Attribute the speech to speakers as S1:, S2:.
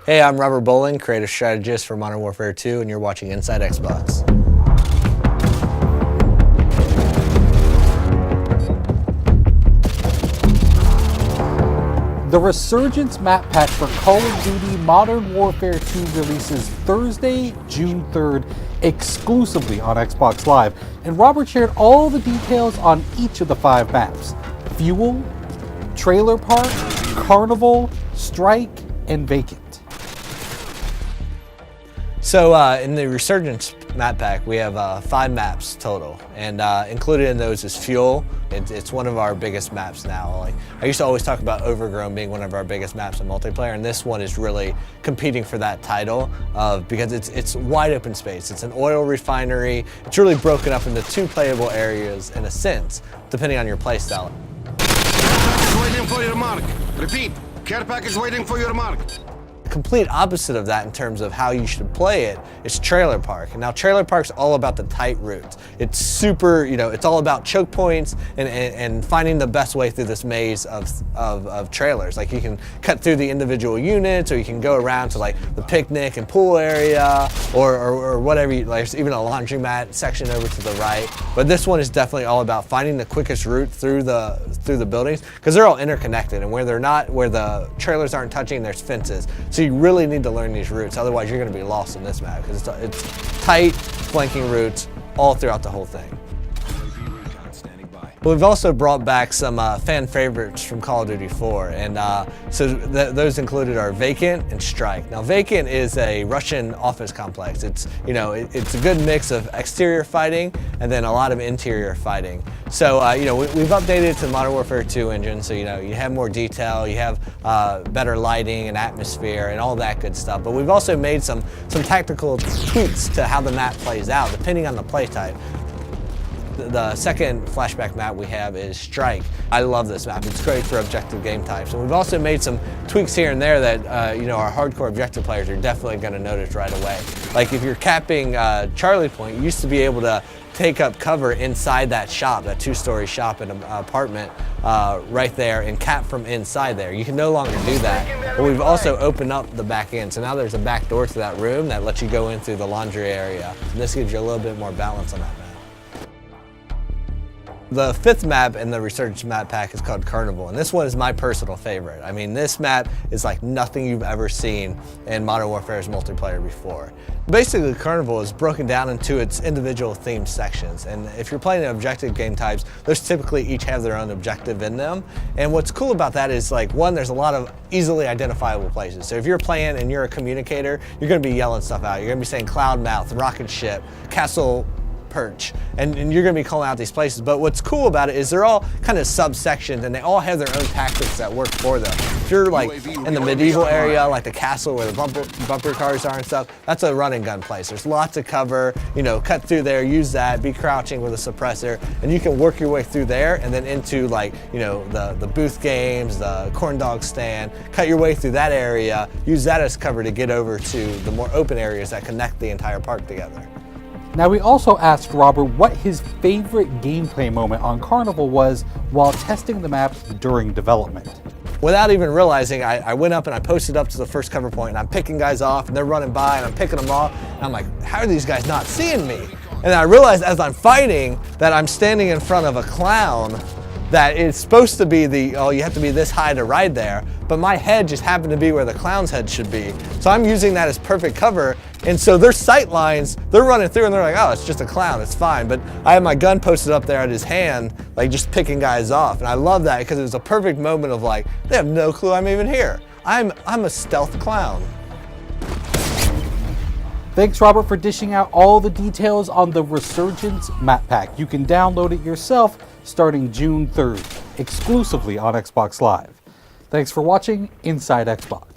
S1: Hey, I'm Robert Bolin, creative strategist for Modern Warfare 2, and you're watching Inside Xbox.
S2: The Resurgence Map Pack for Call of Duty Modern Warfare 2 releases Thursday, June 3rd, exclusively on Xbox Live, and Robert shared all the details on each of the 5 maps: Fuel, Trailer Park, Carnival, Strike, and Vacant.
S1: So in the Resurgence Map Pack, we have 5 maps total, and included in those is Fuel. It's one of our biggest maps now. Like, I used to always talk about Overgrown being one of our biggest maps in multiplayer, and this one is really competing for that title because it's wide open space. It's an oil refinery. It's really broken up into 2 playable areas in a sense, depending on your playstyle.
S3: Waiting for your mark. Repeat, care package waiting for your mark.
S1: Complete opposite of that in terms of how you should play it is Trailer Park. And now Trailer Park's all about the tight routes. It's super, it's all about choke points and finding the best way through this maze of trailers. Like, you can cut through the individual units, or you can go around to like the picnic and pool area, or whatever. There's even a laundromat section over to the right. But this one is definitely all about finding the quickest route through the buildings, because they're all interconnected, and where the trailers aren't touching, there's fences. So you really need to learn these routes, otherwise you're going to be lost in this map, because it's tight, flanking routes all throughout the whole thing. We've also brought back some fan favorites from Call of Duty 4, and so those included are Vacant and Strike. Now, Vacant is a Russian office complex. It's it's a good mix of exterior fighting and then a lot of interior fighting. So we've updated it to the Modern Warfare 2 engine, so you have more detail, you have better lighting and atmosphere and all that good stuff. But we've also made some tactical tweaks to how the map plays out depending on the play type. The second flashback map we have is Strike. I love this map. It's great for objective game types. And we've also made some tweaks here and there that our hardcore objective players are definitely going to notice right away. Like, if you're capping Charlie Point, you used to be able to take up cover inside that shop, that 2-story shop in an apartment right there, and cap from inside there. You can no longer do that. But we've also opened up the back end, so now there's a back door to that room that lets you go in through the laundry area. And this gives you a little bit more balance on that map. The 5th map in the Resurgence Map Pack is called Carnival, and this one is my personal favorite. I mean, this map is like nothing you've ever seen in Modern Warfare's multiplayer before. Basically, Carnival is broken down into its individual themed sections, and if you're playing objective game types, those typically each have their own objective in them. And what's cool about that is, like, one, there's a lot of easily identifiable places. So if you're playing and you're a communicator, you're going to be yelling stuff out. You're going to be saying Cloud Mouth, Rocket Ship, Castle Perch, and you're going to be calling out these places. But what's cool about it is they're all kind of subsections, and they all have their own tactics that work for them. If you're like in the medieval area, like the castle where the bumper cars are and stuff, that's a run and gun place. There's lots of cover, cut through there, use that, be crouching with a suppressor, and you can work your way through there and then into, like, the booth games, the corn dog stand, cut your way through that area, use that as cover to get over to the more open areas that connect the entire park together.
S2: Now, we also asked Robert what his favorite gameplay moment on Carnival was while testing the map during development.
S1: Without even realizing, I went up and I posted up to the first cover point, and I'm picking guys off, and they're running by, and I'm picking them off, and I'm like, how are these guys not seeing me? And I realized as I'm fighting that I'm standing in front of a clown that it's supposed to be you have to be this high to ride there, but my head just happened to be where the clown's head should be. So I'm using that as perfect cover, and so their sight lines, they're running through and they're like, oh, it's just a clown, it's fine. But I have my gun posted up there at his hand, like just picking guys off, and I love that because it was a perfect moment of like, they have no clue I'm even here. I'm a stealth clown.
S2: Thanks, Robert, for dishing out all the details on the Resurgence Map Pack. You can download it yourself starting June 3rd, exclusively on Xbox Live. Thanks for watching Inside Xbox.